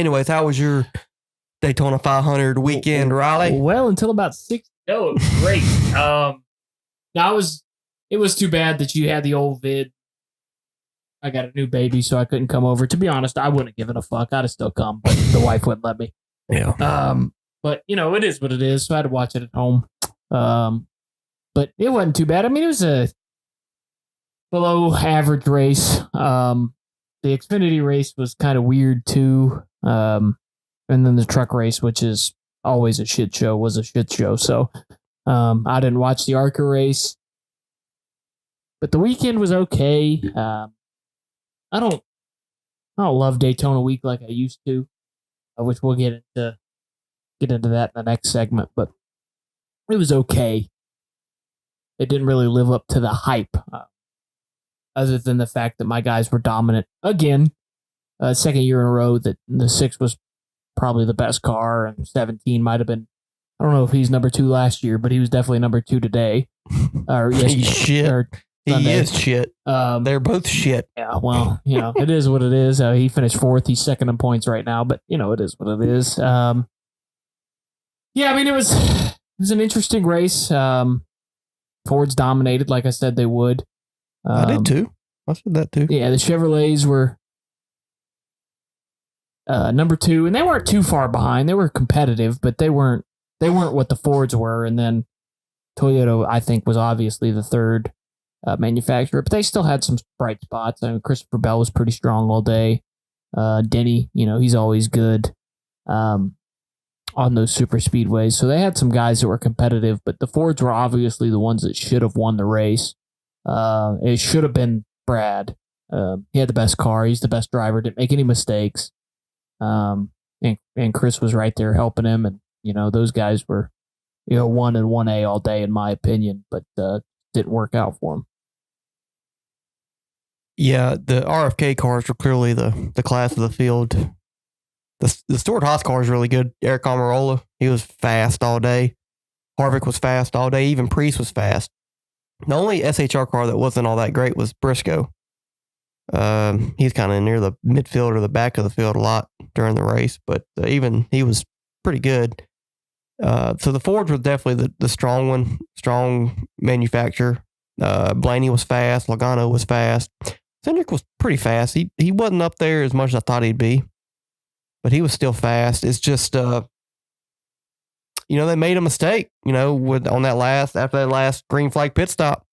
Anyways, how was your Daytona 500 weekend, Riley? Well, until about 6. No, it was great. It was too bad that you had the old vid. I got a new baby, so I couldn't come over. To be honest, I wouldn't have given a fuck. I'd have still come, but the wife wouldn't let me. Yeah. But it is what it is. So I had to watch it at home. But it wasn't too bad. I mean, it was a below average race. The Xfinity race was kind of weird too. And then the truck race, which is always a shit show, was a shit show. So I didn't watch the ARCA race. But the weekend was okay. I don't love Daytona week like I used to, which we'll get into that in the next segment. But it was okay. It didn't really live up to the hype, other than the fact that my guys were dominant again. Second year in a row that the 6 was probably the best car, and 17 might have been. I don't know if he's number 2 last year, but he was definitely number 2 today. He's shit. He is shit. They're both shit. Yeah, well, it is what it is. He finished 4th. He's second in points right now, but it is what it is. Yeah, I mean, it was an interesting race. Fords dominated, like I said they would. I did too. I said that too. Yeah, the Chevrolets were number 2, and they weren't too far behind. They were competitive, but they weren't what the Fords were. And then Toyota, I think, was obviously the third manufacturer, but they still had some bright spots. I mean, Christopher Bell was pretty strong all day. Denny, he's always good on those super speedways. So they had some guys that were competitive, but the Fords were obviously the ones that should have won the race. It should have been Brad. He had the best car. He's the best driver. Didn't make any mistakes. And Chris was right there helping him. And, those guys were, 1 and 1A all day, in my opinion, but didn't work out for him. Yeah, the RFK cars were clearly the class of the field. The Stuart Haas car is really good. Eric Almirola, he was fast all day. Harvick was fast all day. Even Priest was fast. The only SHR car that wasn't all that great was Briscoe. He's kind of near the midfield or the back of the field a lot during the race, but even he was pretty good. So the Fords were definitely the strong manufacturer. Blaney was fast. Logano was fast. Cindric was pretty fast. He wasn't up there as much as I thought he'd be, but he was still fast. It's just, they made a mistake, after that last green flag pit stop,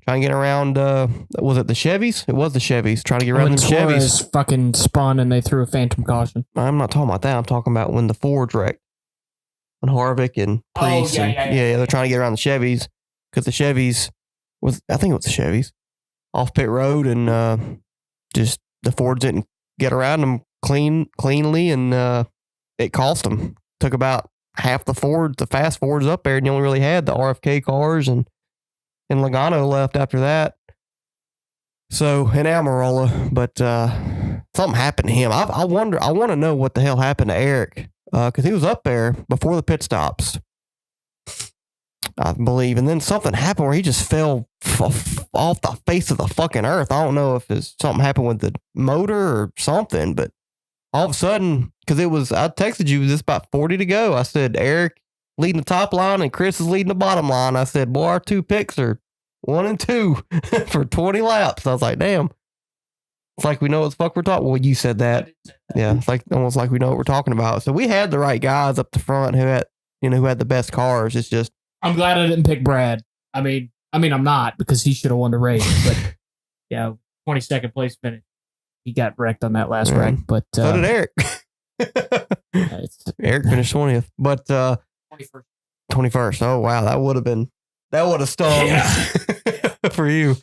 trying to get around, was it the Chevys? It was the Chevys, trying to get around the Chevys. Fucking spun and they threw a phantom caution. I'm not talking about that. I'm talking about when the Fords wrecked. When Harvick and Priest. They're trying to get around the Chevys because the Chevys I think it was the Chevys, off pit road, and just the Fords didn't get around them cleanly, and it cost them. Took about half the fast Fords up there, and you only really had the RFK cars, and Logano left after that. So, and Almirola, but something happened to him. I want to know what the hell happened to Eric, because he was up there before the pit stops, I believe, and then something happened where he just fell off the face of the fucking earth. I don't know if something happened with the motor or something, but all of a sudden, because I texted you this about 40 to go. I said, Eric leading the top line and Chris is leading the bottom line. I said, boy, our 2 picks are 1 and 2 for 20 laps. I was like, damn. It's like we know what the fuck we're talking. Well, you said that. Yeah, it's like almost like we know what we're talking about. So we had the right guys up the front who had the best cars. It's just, I'm glad I didn't pick Brad. I mean, I'm not, because he should have won the race. But 22nd place finish. He got wrecked on that last wreck. But so did Eric. Eric finished 20th, but 21st. Oh wow, that would have stung for you.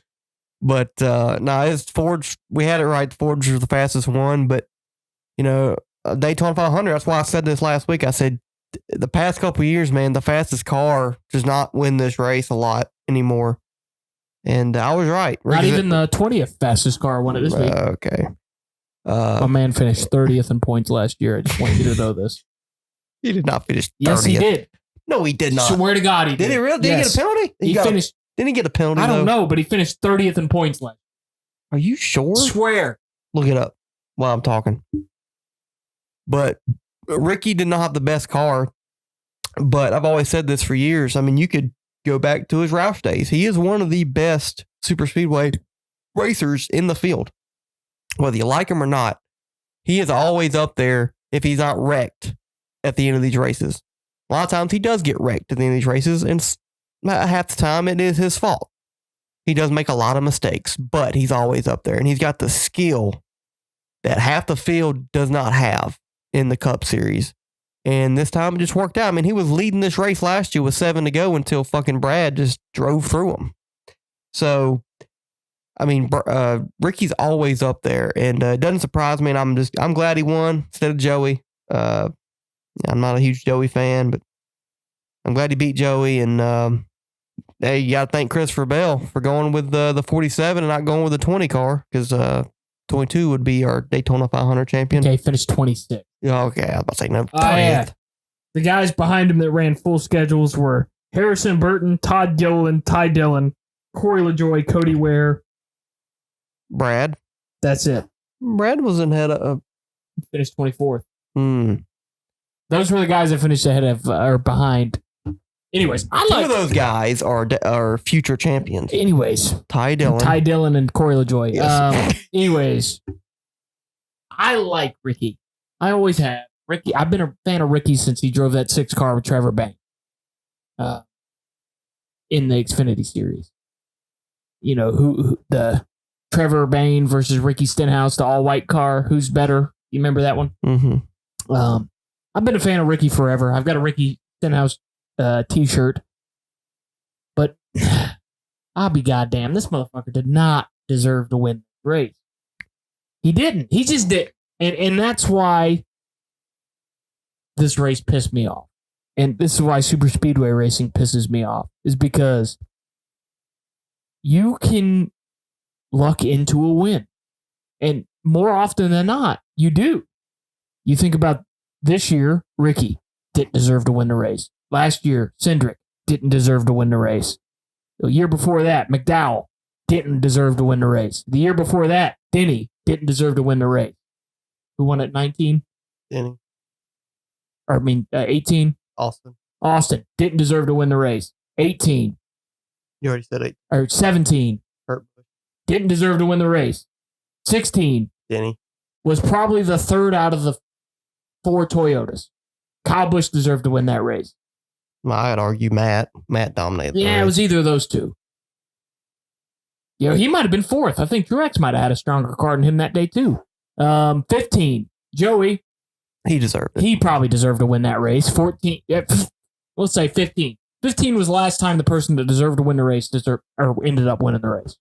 But it's Fords. We had it right. Fords was the fastest one, but Daytona 500. That's why I said this last week. I said the past couple of years, man, the fastest car does not win this race a lot anymore. And I was right. Not even the 20th fastest car won it this week. Okay. My man finished 30th in points last year. I just want you to know this. He did not finish 30th. Yes, he did. No, he did not. Swear to God, he did. Did he really? Did he get a penalty? He finished. Didn't he get a penalty? I don't know, but he finished 30th in points last year. Are you sure? Swear. Look it up while I'm talking. But Ricky did not have the best car. But I've always said this for years. I mean, you could go back to his Roush days. He is one of the best super speedway racers in the field. Whether you like him or not, he is always up there if he's not wrecked at the end of these races. A lot of times he does get wrecked at the end of these races, and half the time it is his fault. He does make a lot of mistakes, but he's always up there, and he's got the skill that half the field does not have in the Cup Series. And this time it just worked out. I mean, he was leading this race last year with 7 to go until fucking Brad just drove through him. So, I mean, Ricky's always up there, and it doesn't surprise me. And I'm glad he won instead of Joey. I'm not a huge Joey fan, but I'm glad he beat Joey. And hey, you got to thank Christopher Bell for going with the 47 and not going with the 20 car, because 22 would be our Daytona 500 champion. Okay, finished 26. Okay, I was about to say no. Yeah. The guys behind him that ran full schedules were Harrison Burton, Todd Gilliland, Ty Dillon, Corey LaJoy, Cody Ware. Brad. That's it. Brad was ahead of... Finished 24th. Those were the guys that finished ahead of, or behind. Anyways, Two of those guys are future champions. Anyways. Ty Dillon and Corey LaJoy. Yes. Anyways. I like Ricky. I always have. Ricky. I've been a fan of Ricky since he drove that 6 car with Trevor Bank. In the Xfinity Series. You know, who the Trevor Bain versus Ricky Stenhouse, the all-white car. Who's better? You remember that one? Mm-hmm. I've been a fan of Ricky forever. I've got a Ricky Stenhouse t-shirt. But I'll be goddamn, this motherfucker did not deserve to win the race. He didn't. He just did. And that's why this race pissed me off. And this is why super speedway racing pisses me off, is because you can luck into a win. And more often than not, you do. You think about this year, Ricky didn't deserve to win the race. Last year, Cindric didn't deserve to win the race. The year before that, McDowell didn't deserve to win the race. The year before that, Denny didn't deserve to win the race. Who won at 19? Denny. 18? Austin didn't deserve to win the race. 18. You already said 8. Or 17. Didn't deserve to win the race. 16. Denny. Was probably the third out of the 4 Toyotas. Kyle Busch deserved to win that race. I'd argue Matt. Matt dominated. Yeah, it was either of those two. You know, he might have been 4th. I think Truex might have had a stronger car than him that day, too. 15. Joey. He deserved it. He probably deserved to win that race. 14. Let's say 15. 15 was the last time the person that deserved to win the race ended up winning the race.